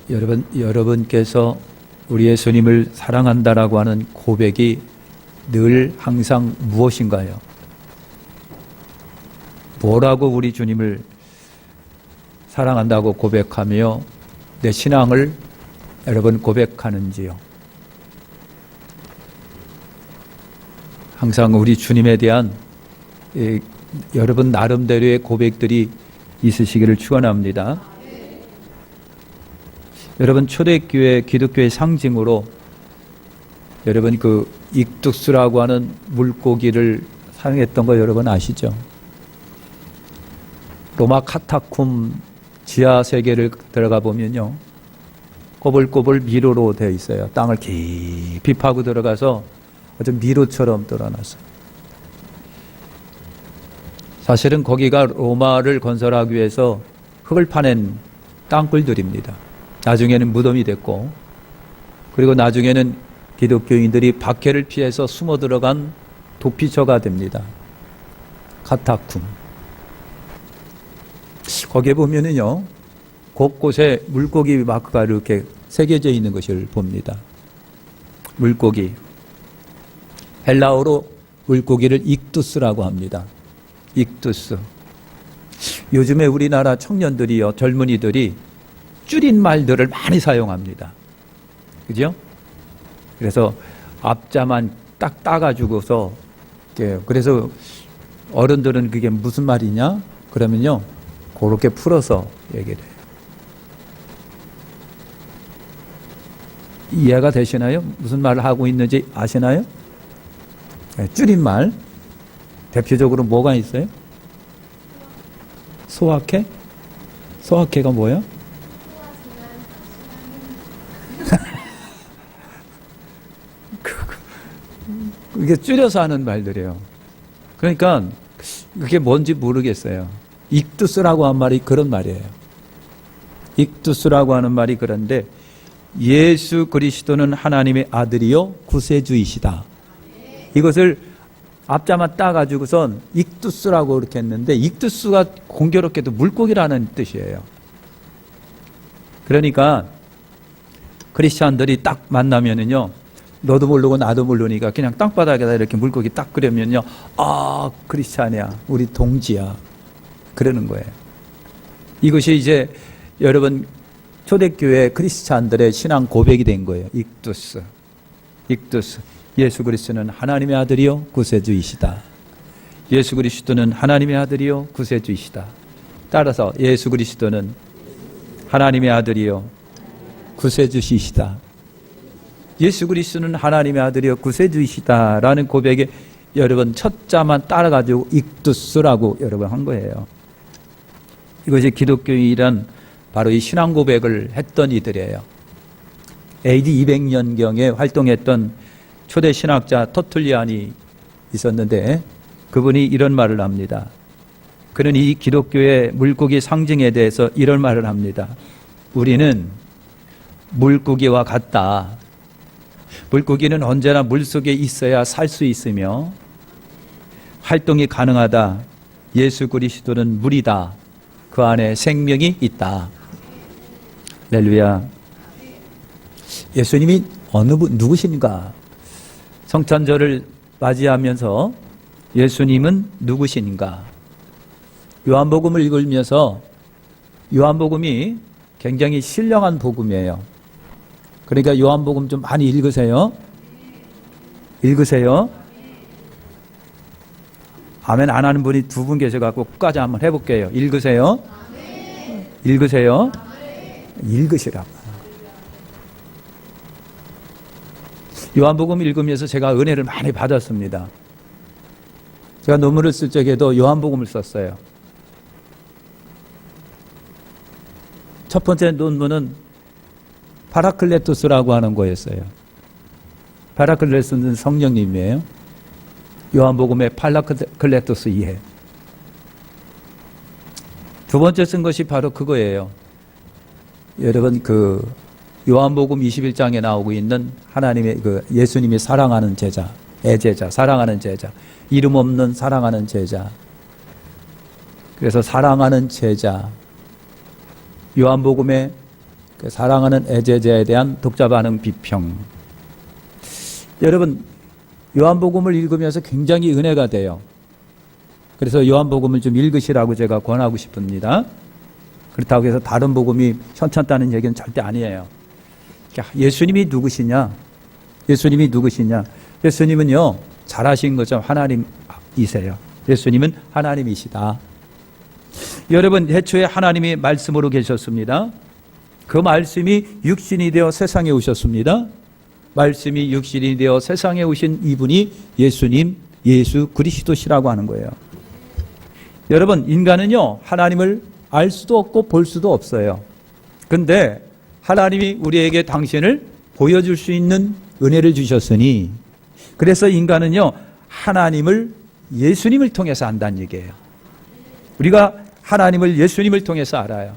여러분께서 우리 예수님을 사랑한다라고 하는 고백이 늘 항상 무엇인가요? 뭐라고 우리 주님을 사랑한다고 고백하며 내 신앙을 여러분 고백하는지요? 항상 우리 주님에 대한 여러분 나름대로의 고백들이 있으시기를 축원합니다. 여러분 초대교회 기독교의 상징으로 여러분 그 익두스라고 하는 물고기를 사용했던 거 여러분 아시죠? 로마 카타콤 지하 세계를 들어가 보면요, 꼬불꼬불 미로로 되어 있어요. 땅을 깊이 파고 들어가서 아주 미로처럼 드러났어요. 사실은 거기가 로마를 건설하기 위해서 흙을 파낸 땅굴들입니다. 나중에는 무덤이 됐고, 그리고 나중에는 기독교인들이 박해를 피해서 숨어 들어간 도피처가 됩니다. 카타쿰. 거기에 보면은요, 곳곳에 물고기 마크가 이렇게 새겨져 있는 것을 봅니다. 물고기. 헬라어로 물고기를 익두스라고 합니다. 익두스. 요즘에 우리나라 청년들이요, 젊은이들이 줄인 말들을 많이 사용합니다. 그죠? 그래서 앞자만 딱 따가지고서, 그래서 어른들은 그게 무슨 말이냐? 그러면요, 그렇게 풀어서 얘기를 해요. 이해가 되시나요? 무슨 말을 하고 있는지 아시나요? 줄임말. 대표적으로 뭐가 있어요? 소확해? 소확해가 뭐예요? 이게 줄여서 하는 말들이에요. 그러니까 그게 뭔지 모르겠어요. 익두스라고 한 말이 그런 말이에요. 익두스라고 하는 말이 그런데, 예수 그리스도는 하나님의 아들이요 구세주이시다. 이것을 앞자만 따가지고선 익두스라고 이렇게 했는데, 익두스가 공교롭게도 물고기라는 뜻이에요. 그러니까 크리스찬들이 딱 만나면은요, 너도 모르고 나도 모르니까 그냥 땅바닥에다 이렇게 물고기 딱 끓여면요, 아, 크리스찬이야, 우리 동지야, 그러는 거예요. 이것이 이제 여러분 초대교회 크리스찬들의 신앙 고백이 된 거예요. 익두스. 익두스. 예수 그리스도는 하나님의 아들이요 구세주이시다. 예수 그리스도는 하나님의 아들이요 구세주이시다. 따라서 예수 그리스도는 하나님의 아들이요 구세주이시다. 예수 그리스도는 하나님의 아들이요 구세주이시다라는 고백에 여러분 첫 자만 따라가지고 익두스라고 여러분 한 거예요. 이것이 기독교인이란 바로 이 신앙 고백을 했던 이들이에요. AD 200년경에 활동했던 초대 신학자 터툴리안이 있었는데, 그분이 이런 말을 합니다. 그는 이 기독교의 물고기 상징에 대해서 이런 말을 합니다. 우리는 물고기와 같다. 물고기는 언제나 물속에 있어야 살 수 있으며 활동이 가능하다. 예수 그리스도는 물이다. 그 안에 생명이 있다. 할렐루야. 예수님이 누구신가? 성탄절을 맞이하면서 예수님은 누구신가? 요한복음을 읽으면서, 요한복음이 굉장히 신령한 복음이에요. 그러니까 요한복음 좀 많이 읽으세요. 읽으세요. 아멘 안 하는 분이 두 분 계셔갖고 끝까지 한번 해볼게요. 읽으세요. 읽으세요. 읽으시라고. 요한복음 읽으면서 제가 은혜를 많이 받았습니다. 제가 논문을 쓸 적에도 요한복음을 썼어요. 첫 번째 논문은 파라클레토스라고 하는 거였어요. 파라클레토스는 성령님이에요. 요한복음의 파라클레토스 이해. 두 번째 쓴 것이 바로 그거예요. 여러분 그 요한복음 21장에 나오고 있는 하나님의 그 예수님이 사랑하는 제자, 애제자, 사랑하는 제자, 이름 없는 사랑하는 제자. 그래서 사랑하는 제자, 요한복음의 사랑하는 애제자에 대한 독자 반응 비평. 여러분, 요한복음을 읽으면서 굉장히 은혜가 돼요. 그래서 요한복음을 좀 읽으시라고 제가 권하고 싶습니다. 그렇다고 해서 다른 복음이 현찮다는 얘기는 절대 아니에요. 예수님이 누구시냐? 예수님이 누구시냐? 예수님은요, 잘하신 것처럼 하나님이세요. 예수님은 하나님이시다. 여러분, 애초에 하나님이 말씀으로 계셨습니다. 그 말씀이 육신이 되어 세상에 오셨습니다. 말씀이 육신이 되어 세상에 오신 이분이 예수님, 예수 그리스도시라고 하는 거예요. 여러분, 인간은요, 하나님을 알 수도 없고 볼 수도 없어요. 근데 하나님이 우리에게 당신을 보여줄 수 있는 은혜를 주셨으니, 그래서 인간은요, 하나님을 예수님을 통해서 안다는 얘기예요. 우리가 하나님을 예수님을 통해서 알아요.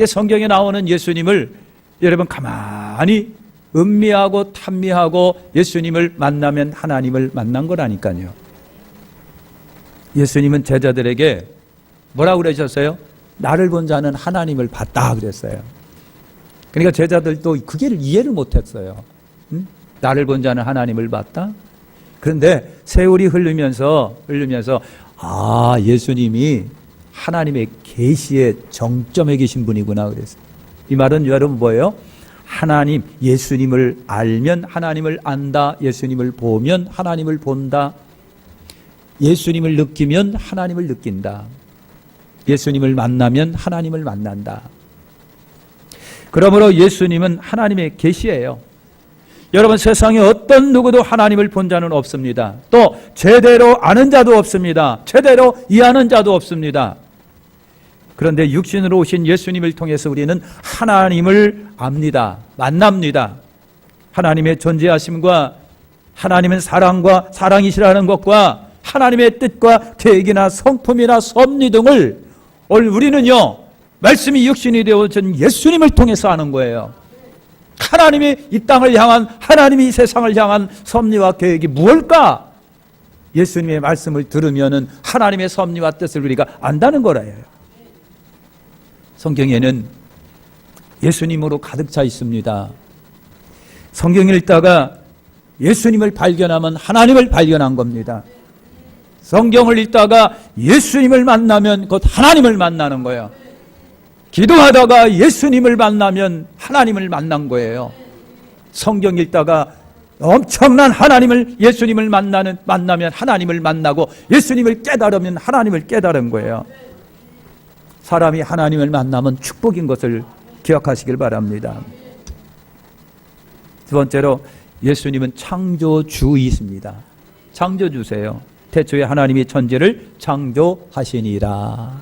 성경에 나오는 예수님을 여러분 가만히 음미하고 탐미하고 예수님을 만나면 하나님을 만난 거라니까요. 예수님은 제자들에게 뭐라고 그러셨어요? 나를 본 자는 하나님을 봤다 그랬어요. 그러니까 제자들도 그게 이해를 못했어요. 나를 본 자는 하나님을 봤다? 그런데 세월이 흐르면서 예수님이 하나님의 계시의 정점에 계신 분이구나 그랬어요. 이 말은 여러분 뭐예요? 하나님, 예수님을 알면 하나님을 안다. 예수님을 보면 하나님을 본다. 예수님을 느끼면 하나님을 느낀다. 예수님을 만나면 하나님을 만난다. 그러므로 예수님은 하나님의 계시예요. 여러분, 세상에 어떤 누구도 하나님을 본 자는 없습니다. 또 제대로 아는 자도 없습니다. 제대로 이해하는 자도 없습니다. 그런데 육신으로 오신 예수님을 통해서 우리는 하나님을 압니다. 만납니다. 하나님의 존재하심과 하나님은 사랑과 사랑이시라는 것과 하나님의 뜻과 계획이나 성품이나 섭리 등을 우리는요, 말씀이 육신이 되어진 예수님을 통해서 아는 거예요. 하나님이 이 땅을 향한, 하나님이 이 세상을 향한 섭리와 계획이 무엇일까? 예수님의 말씀을 들으면은 하나님의 섭리와 뜻을 우리가 안다는 거라요. 성경에는 예수님으로 가득 차 있습니다. 성경을 읽다가 예수님을 발견하면 하나님을 발견한 겁니다. 성경을 읽다가 예수님을 만나면 곧 하나님을 만나는 거예요. 기도하다가 예수님을 만나면 하나님을 만난 거예요. 성경 읽다가 엄청난 예수님을 만나면 하나님을 만나고, 예수님을 깨달으면 하나님을 깨달은 거예요. 사람이 하나님을 만나면 축복인 것을 기억하시길 바랍니다. 두 번째로, 예수님은 창조주이십니다. 창조주세요. 태초에 하나님이 천지를 창조하시니라.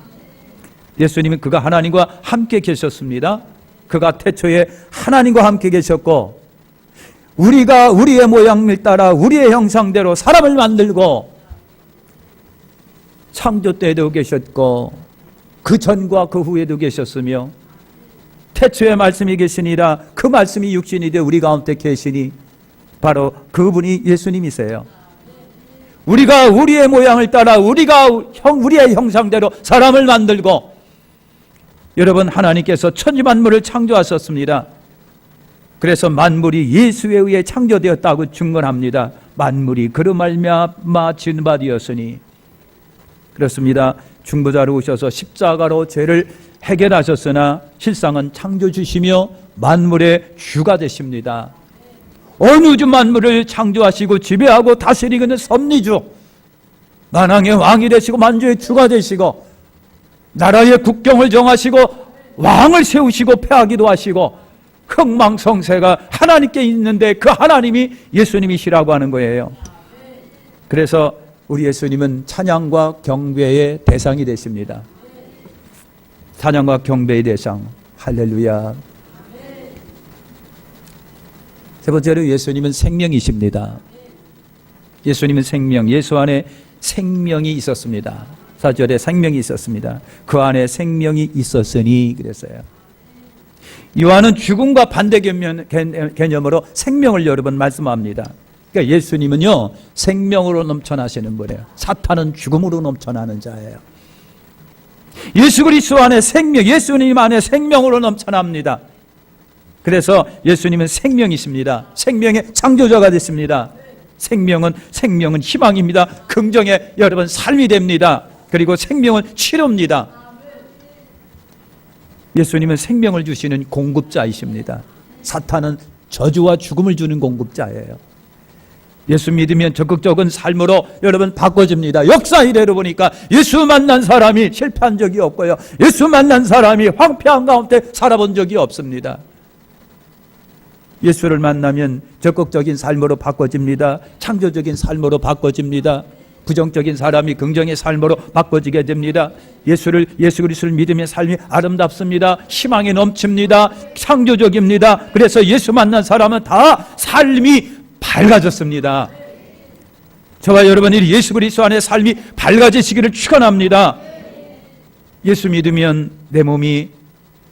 예수님은 그가 하나님과 함께 계셨습니다. 그가 태초에 하나님과 함께 계셨고, 우리가 우리의 모양을 따라 우리의 형상대로 사람을 만들고, 창조 때에도 계셨고 그 전과 그 후에도 계셨으며, 태초에 말씀이 계시니라. 그 말씀이 육신이 되어 우리 가운데 계시니 바로 그분이 예수님이세요. 우리가 우리의 모양을 따라 우리의 형상대로 사람을 만들고, 여러분, 하나님께서 천지 만물을 창조하셨습니다. 그래서 만물이 예수에 의해 창조되었다고 증언합니다. 만물이 그로 말미암아 지은 바 되었으니. 그렇습니다. 중보자로 오셔서 십자가로 죄를 해결하셨으나 실상은 창조주시며 만물의 주가 되십니다. 온 우주 만물을 창조하시고 지배하고 다스리는 섭리주, 만왕의 왕이 되시고 만주의 주가 되시고, 나라의 국경을 정하시고 왕을 세우시고 패하기도 하시고, 흥망성쇠가 하나님께 있는데 그 하나님이 예수님이시라고 하는 거예요. 그래서 우리 예수님은 찬양과 경배의 대상이 되십니다. 찬양과 경배의 대상. 할렐루야. 세 번째로, 예수님은 생명이십니다. 예수님은 생명, 예수 안에 생명이 있었습니다. 4절에 생명이 있었습니다. 그 안에 생명이 있었으니 그랬어요. 요한은 죽음과 반대 개념으로 생명을 여러 번 말씀합니다. 그러니까 예수님은요, 생명으로 넘쳐나시는 분이에요. 사탄은 죽음으로 넘쳐나는 자예요. 예수 그리스도 안에 생명, 예수님 안에 생명으로 넘쳐납니다. 그래서 예수님은 생명이십니다. 생명의 창조자가 됐습니다. 생명은 희망입니다. 긍정의 여러분 삶이 됩니다. 그리고 생명은 치료입니다. 예수님은 생명을 주시는 공급자이십니다. 사탄은 저주와 죽음을 주는 공급자예요. 예수 믿으면 적극적인 삶으로 여러분 바꿔집니다. 역사 이래로 보니까 예수 만난 사람이 실패한 적이 없고요, 예수 만난 사람이 황폐한 가운데 살아본 적이 없습니다. 예수를 만나면 적극적인 삶으로 바꿔집니다. 창조적인 삶으로 바꿔집니다. 부정적인 사람이 긍정의 삶으로 바꿔지게 됩니다. 예수 그리스도를 믿으면 삶이 아름답습니다. 희망이 넘칩니다. 창조적입니다. 그래서 예수 만난 사람은 다 삶이 밝아졌습니다. 저와 여러분이 예수 그리스도 안에 삶이 밝아지시기를 축원합니다. 예수 믿으면 내 몸이,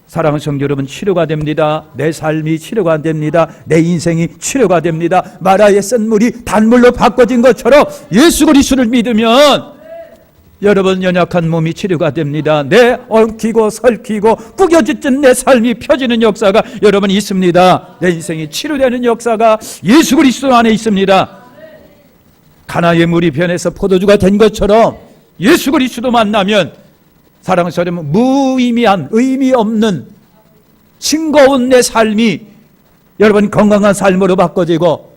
사랑하는 성도 여러분, 치료가 됩니다. 내 삶이 치료가 됩니다. 내 인생이 치료가 됩니다. 마라의 쓴 물이 단물로 바꿔진 것처럼 예수 그리스도를 믿으면 여러분 연약한 몸이 치료가 됩니다. 내 엉키고 설키고 구겨진 내 삶이 펴지는 역사가 여러분 있습니다. 내 인생이 치료되는 역사가 예수 그리스도 안에 있습니다. 가나의 물이 변해서 포도주가 된 것처럼 예수 그리스도 만나면, 사랑하는 여러분, 무의미한, 의미 없는 싱거운 내 삶이 여러분 건강한 삶으로 바꿔지고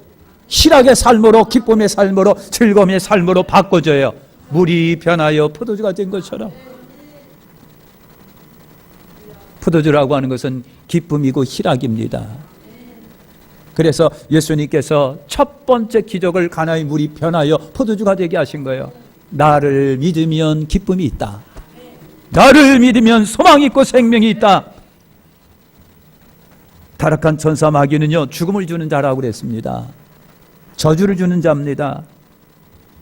희락의 삶으로, 기쁨의 삶으로, 즐거움의 삶으로 바꿔져요. 물이 변하여 포도주가 된 것처럼. 포도주라고 하는 것은 기쁨이고 희락입니다. 그래서 예수님께서 첫 번째 기적을 가나의 물이 변하여 포도주가 되게 하신 거예요. 나를 믿으면 기쁨이 있다. 나를 믿으면 소망이 있고 생명이 있다. 타락한 천사 마귀는요, 죽음을 주는 자라고 그랬습니다. 저주를 주는 자입니다.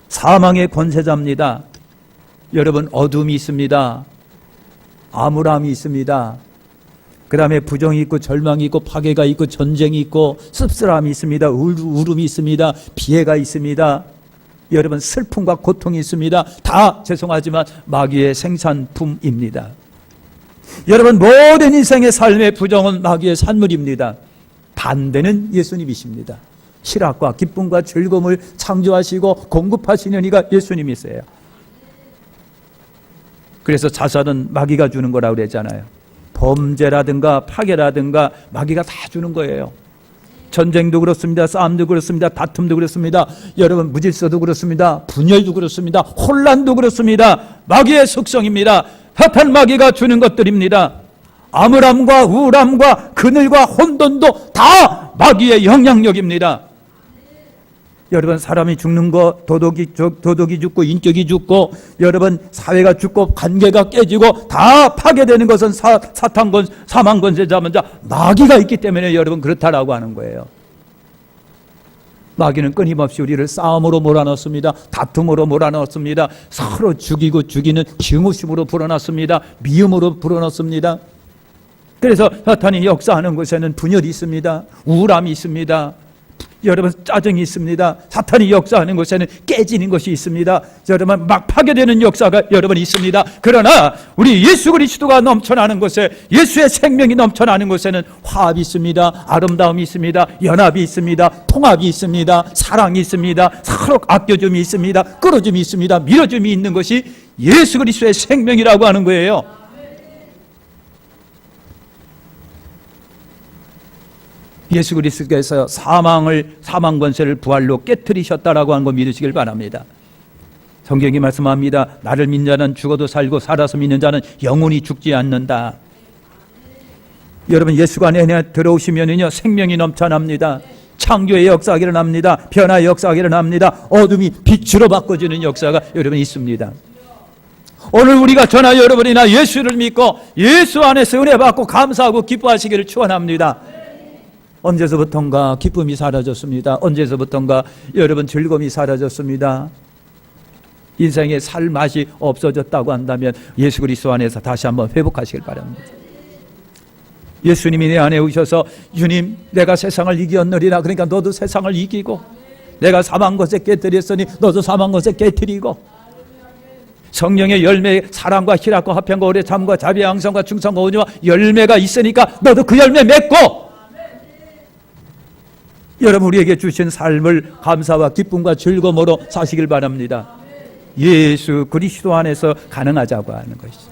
사망의 권세자입니다. 여러분, 어둠이 있습니다. 암울함이 있습니다. 그 다음에 부정이 있고 절망이 있고 파괴가 있고 전쟁이 있고 씁쓸함이 있습니다. 울음이 있습니다. 비애가 있습니다. 여러분, 슬픔과 고통이 있습니다. 다 죄송하지만 마귀의 생산품입니다. 여러분, 모든 인생의 삶의 부정은 마귀의 산물입니다. 반대는 예수님이십니다. 희락과 기쁨과 즐거움을 창조하시고 공급하시는 이가 예수님이세요. 그래서 자살은 마귀가 주는 거라고 그랬잖아요. 범죄라든가 파괴라든가 마귀가 다 주는 거예요. 전쟁도 그렇습니다. 싸움도 그렇습니다. 다툼도 그렇습니다. 여러분, 무질서도 그렇습니다. 분열도 그렇습니다. 혼란도 그렇습니다. 마귀의 속성입니다. 사탄 마귀가 주는 것들입니다. 암울함과 우울함과 그늘과 혼돈도 다 마귀의 영향력입니다. 여러분, 사람이 죽는 거, 도덕이 죽고 인격이 죽고 여러분 사회가 죽고 관계가 깨지고 다 파괴되는 것은 사탄권, 사망권세자만 자 마귀가 있기 때문에 여러분 그렇다라고 하는 거예요. 마귀는 끊임없이 우리를 싸움으로 몰아넣습니다. 다툼으로 몰아넣습니다. 서로 죽이고 죽이는 증오심으로 불어넣습니다. 미움으로 불어넣습니다. 그래서 사탄이 역사하는 곳에는 분열이 있습니다. 우울함이 있습니다. 여러분, 짜증이 있습니다. 사탄이 역사하는 곳에는 깨지는 것이 있습니다. 여러분, 막 파괴되는 역사가 여러분 있습니다. 그러나 우리 예수 그리스도가 넘쳐나는 곳에, 예수의 생명이 넘쳐나는 곳에는 화합이 있습니다. 아름다움이 있습니다. 연합이 있습니다. 통합이 있습니다. 사랑이 있습니다. 서로 아껴줌이 있습니다. 끌어줌이 있습니다. 밀어줌이 있는 것이 예수 그리스도의 생명이라고 하는 거예요. 예수 그리스도께서 사망 권세를 부활로 깨뜨리셨다라고 하는 거 믿으시길 바랍니다. 성경이 말씀합니다. 나를 믿는 자는 죽어도 살고 살아서 믿는 자는 영원히 죽지 않는다. 여러분, 예수가 내 안에 들어오시면은요, 생명이 넘쳐납니다. 창조의 역사가 일어납니다. 변화의 역사가 일어납니다. 어둠이 빛으로 바꿔지는 역사가 여러분 있습니다. 오늘 우리가 저나 여러분이나 예수를 믿고 예수 안에서 은혜 받고 감사하고 기뻐하시기를 축원합니다. 언제서부턴가 기쁨이 사라졌습니다. 언제서부턴가 여러분 즐거움이 사라졌습니다. 인생의 살 맛이 없어졌다고 한다면 예수 그리스도 안에서 다시 한번 회복하시길 바랍니다. 예수님이 내 안에 오셔서, 주님, 내가 세상을 이겼느리라. 그러니까 너도 세상을 이기고, 내가 사망 것에 깨뜨렸으니 너도 사망 것에 깨뜨리고, 성령의 열매, 사랑과 희락과 화평과 오래 참과 자비 양성과 충성과 온유와 열매가 있으니까 너도 그 열매 맺고, 여러분 우리에게 주신 삶을 감사와 기쁨과 즐거움으로 사시길 바랍니다. 예수 그리스도 안에서 가능하자고 하는 것이죠.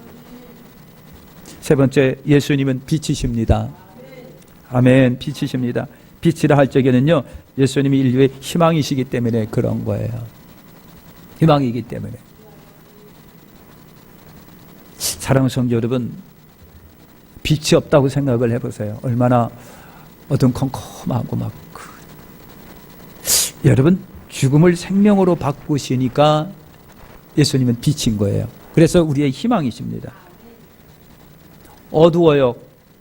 세 번째, 예수님은 빛이십니다. 아멘. 빛이십니다. 빛이라 할 적에는요, 예수님이 인류의 희망이시기 때문에 그런 거예요. 희망이기 때문에. 사랑하는 성도 여러분, 빛이 없다고 생각을 해보세요. 얼마나 어둠컴컴하고 막. 여러분, 죽음을 생명으로 바꾸시니까 예수님은 빛인 거예요. 그래서 우리의 희망이십니다. 어두워요.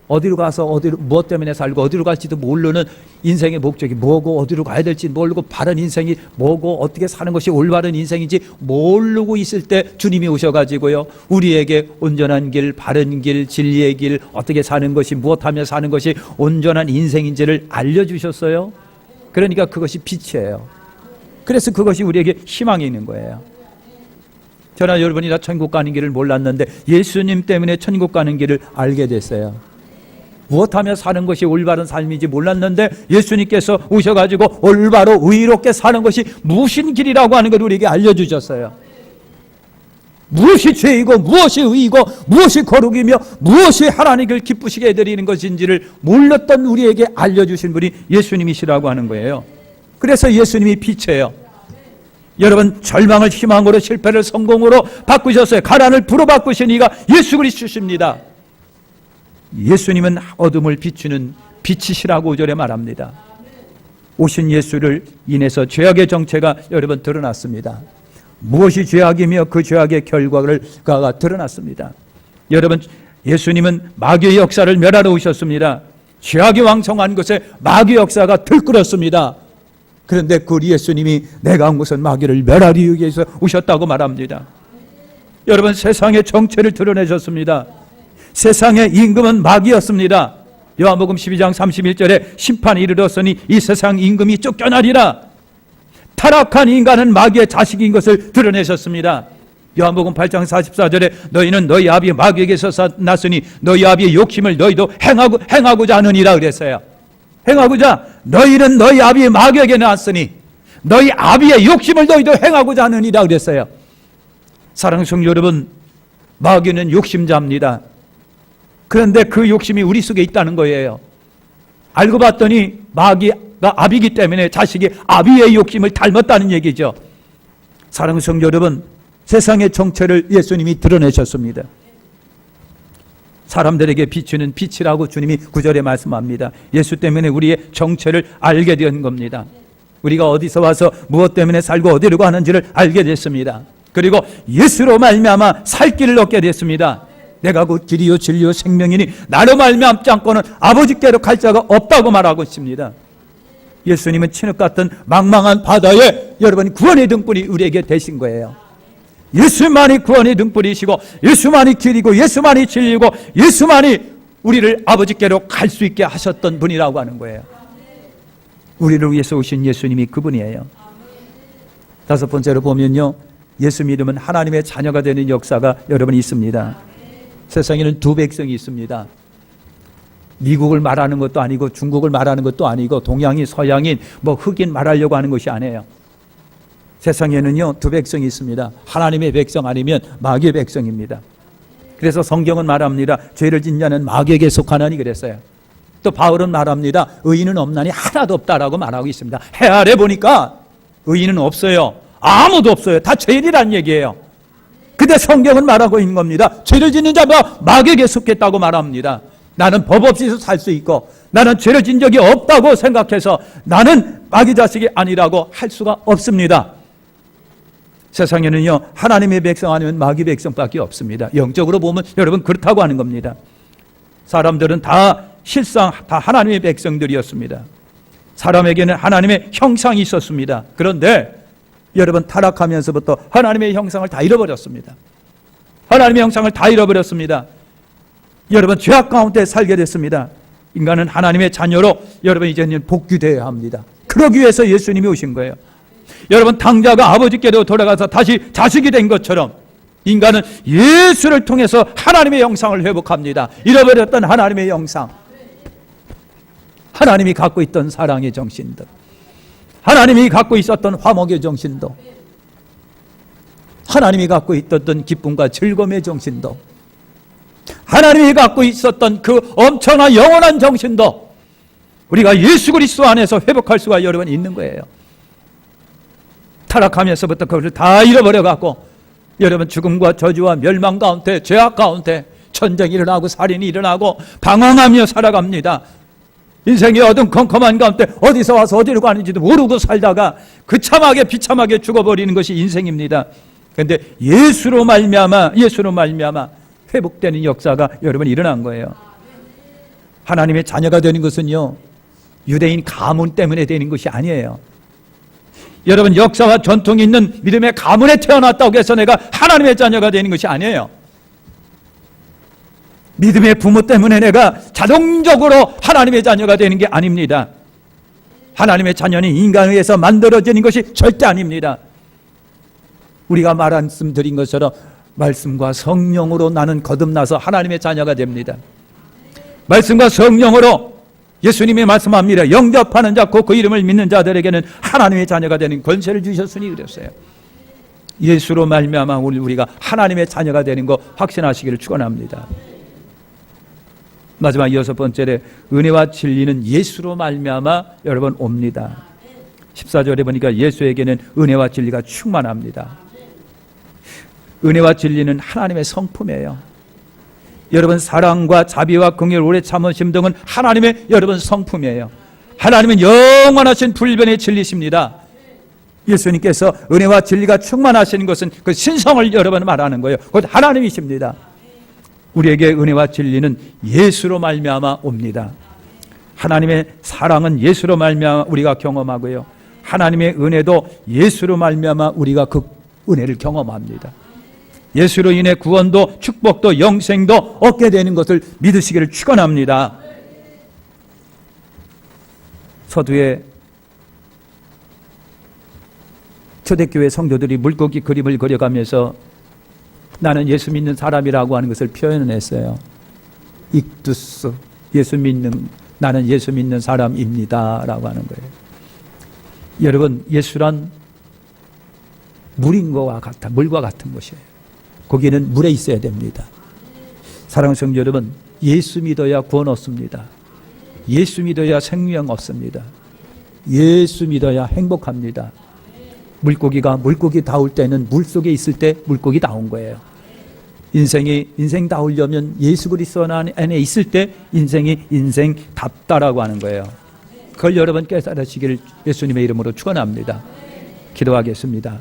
어디로 가서 무엇 때문에 살고 어디로 갈지도 모르는 인생의 목적이 뭐고 어디로 가야 될지 모르고 바른 인생이 뭐고 어떻게 사는 것이 올바른 인생인지 모르고 있을 때 주님이 오셔가지고요, 우리에게 온전한 길, 바른 길, 진리의 길, 어떻게 사는 것이, 무엇하며 사는 것이 온전한 인생인지를 알려주셨어요. 그러니까 그것이 빛이에요. 그래서 그것이 우리에게 희망이 있는 거예요. 저나 여러분이 다 천국 가는 길을 몰랐는데 예수님 때문에 천국 가는 길을 알게 됐어요. 무엇하며 사는 것이 올바른 삶인지 몰랐는데 예수님께서 오셔가지고 올바로 의롭게 사는 것이 무슨 길이라고 하는 걸 우리에게 알려주셨어요. 무엇이 죄이고 무엇이 의이고 무엇이 거룩이며 무엇이 하나님을 기쁘시게 해드리는 것인지를 몰랐던 우리에게 알려주신 분이 예수님이시라고 하는 거예요. 그래서 예수님이 빛이에요. 여러분, 절망을 희망으로, 실패를 성공으로 바꾸셨어요. 가난을 부로 바꾸신 이가 예수 그리스도십니다. 예수님은 어둠을 비추는 빛이시라고 5절에 말합니다. 오신 예수를 인해서 죄악의 정체가 여러분 드러났습니다. 무엇이 죄악이며 그 죄악의 결과가 드러났습니다. 여러분, 예수님은 마귀의 역사를 멸하러 오셨습니다. 죄악이 왕성한 것에 마귀의 역사가 들끓었습니다. 그런데 그 예수님이 내가 온 것은 마귀를 멸하기 위해서 오셨다고 말합니다. 여러분, 세상의 정체를 드러내셨습니다. 세상의 임금은 마귀였습니다. 요한복음 12장 31절에 심판이 이르렀으니 이 세상 임금이 쫓겨나리라. 타락한 인간은 마귀의 자식인 것을 드러내셨습니다. 요한복음 8장 44절에 너희는 너희 아비 마귀에게서 났으니 너희 아비의 욕심을 너희도 행하고자 하느니라 그랬어요. 행하고자, 너희는 너희 아비의 마귀에게 났으니 너희 아비의 욕심을 너희도 행하고자 하느니라 그랬어요. 사랑하는 성도 여러분, 마귀는 욕심자입니다. 그런데 그 욕심이 우리 속에 있다는 거예요. 알고 봤더니 마귀가 아비이기 때문에 자식이 아비의 욕심을 닮았다는 얘기죠. 사랑하는 성도 여러분, 세상의 정체를 예수님이 드러내셨습니다. 사람들에게 비추는 빛이라고 주님이 9절에 말씀합니다. 예수 때문에 우리의 정체를 알게 된 겁니다. 우리가 어디서 와서 무엇 때문에 살고 어디로 가는지를 알게 됐습니다. 그리고 예수로 말미암아 살 길을 얻게 됐습니다. 내가 곧 길이요 진리요 생명이니 나로 말미암지 않고는 아버지께로 갈 자가 없다고 말하고 있습니다. 예수님은 진흙 같은 망망한 바다에 여러분 구원의 등불이 우리에게 되신 거예요. 예수만이 구원의 등불이시고 예수만이 길이고 예수만이 진리고 예수만이 우리를 아버지께로 갈 수 있게 하셨던 분이라고 하는 거예요. 우리를 위해서 오신 예수님이 그분이에요. 다섯 번째로 보면요, 예수 믿으면 하나님의 자녀가 되는 역사가 여러분 있습니다. 세상에는 두 백성이 있습니다. 미국을 말하는 것도 아니고 중국을 말하는 것도 아니고 동양인, 서양인, 흑인 말하려고 하는 것이 아니에요. 세상에는요 두 백성이 있습니다. 하나님의 백성 아니면 마귀의 백성입니다. 그래서 성경은 말합니다. 죄를 짓는 자는 마귀에게 속하나니 그랬어요. 또 바울은 말합니다. 의인은 없나니 하나도 없다라고 말하고 있습니다. 해 아래 보니까 의인은 없어요. 아무도 없어요. 다 죄인이란 얘기예요. 근데 성경은 말하고 있는 겁니다. 죄를 짓는 자가 마귀에게 속했다고 말합니다. 나는 법 없이 살 수 있고 나는 죄를 진 적이 없다고 생각해서 나는 마귀 자식이 아니라고 할 수가 없습니다. 세상에는요 하나님의 백성 아니면 마귀 백성밖에 없습니다. 영적으로 보면 여러분 그렇다고 하는 겁니다. 사람들은 다 실상 다 하나님의 백성들이었습니다. 사람에게는 하나님의 형상이 있었습니다. 그런데 여러분 타락하면서부터 하나님의 형상을 다 잃어버렸습니다. 하나님의 형상을 다 잃어버렸습니다. 여러분 죄악 가운데 살게 됐습니다. 인간은 하나님의 자녀로 여러분 이제는 복귀되어야 합니다. 그러기 위해서 예수님이 오신 거예요. 여러분 당자가 아버지께로 돌아가서 다시 자식이 된 것처럼 인간은 예수를 통해서 하나님의 형상을 회복합니다. 잃어버렸던 하나님의 형상. 하나님이 갖고 있던 사랑의 정신도, 하나님이 갖고 있었던 화목의 정신도, 하나님이 갖고 있었던 기쁨과 즐거움의 정신도, 하나님이 갖고 있었던 그 엄청난 영원한 정신도 우리가 예수 그리스도 안에서 회복할 수가 여러분 있는 거예요. 타락하면서부터 그것을 다 잃어버려 갖고 여러분 죽음과 저주와 멸망 가운데, 죄악 가운데 전쟁이 일어나고 살인이 일어나고 방황하며 살아갑니다. 인생의 어둠컴컴한 가운데 어디서 와서 어디로 가는지도 모르고 살다가 그참하게 비참하게 죽어버리는 것이 인생입니다. 그런데 예수로 말미암아 회복되는 역사가 여러분 일어난 거예요. 하나님의 자녀가 되는 것은요, 유대인 가문 때문에 되는 것이 아니에요. 여러분, 역사와 전통이 있는 믿음의 가문에 태어났다고 해서 내가 하나님의 자녀가 되는 것이 아니에요. 믿음의 부모 때문에 내가 자동적으로 하나님의 자녀가 되는 게 아닙니다. 하나님의 자녀는 인간에 의해서 만들어지는 것이 절대 아닙니다. 우리가 말씀드린 것처럼 말씀과 성령으로 나는 거듭나서 하나님의 자녀가 됩니다. 말씀과 성령으로 예수님이 말씀합니다. 영접하는 자 곧 그 이름을 믿는 자들에게는 하나님의 자녀가 되는 권세를 주셨으니 그랬어요. 예수로 말미암아 우리가 하나님의 자녀가 되는 거 확신하시기를 축원합니다. 마지막 6번째로 은혜와 진리는 예수로 말미암아 여러분 옵니다. 14절에 보니까 예수에게는 은혜와 진리가 충만합니다. 은혜와 진리는 하나님의 성품이에요. 여러분, 사랑과 자비와 긍휼, 오래 참으심 등은 하나님의 여러분 성품이에요. 하나님은 영원하신 불변의 진리십니다. 예수님께서 은혜와 진리가 충만하시는 것은 그 신성을 여러분 말하는 거예요. 곧 하나님이십니다. 우리에게 은혜와 진리는 예수로 말미암아 옵니다. 하나님의 사랑은 예수로 말미암아 우리가 경험하고요, 하나님의 은혜도 예수로 말미암아 우리가 그 은혜를 경험합니다. 예수로 인해 구원도 축복도 영생도 얻게 되는 것을 믿으시기를 축원합니다. 서두에 초대교회 성도들이 물고기 그림을 그려가면서 나는 예수 믿는 사람이라고 하는 것을 표현했어요. 익두스, 나는 예수 믿는 사람입니다 라고 하는 거예요. 여러분, 예수란 물인 것과 같아, 물과 같은 것이에요. 거기는 물에 있어야 됩니다. 사랑하는 성도 여러분, 예수 믿어야 구원 얻습니다. 예수 믿어야 생명 얻습니다. 예수 믿어야 행복합니다. 물고기가 물고기다울 때는 물속에 있을 때 물고기다운 거예요. 인생다우려면 예수 그리스도 안에 있을 때 인생이 인생답다라고 하는 거예요. 그걸 여러분 깨달으시기를 예수님의 이름으로 축원합니다. 기도하겠습니다.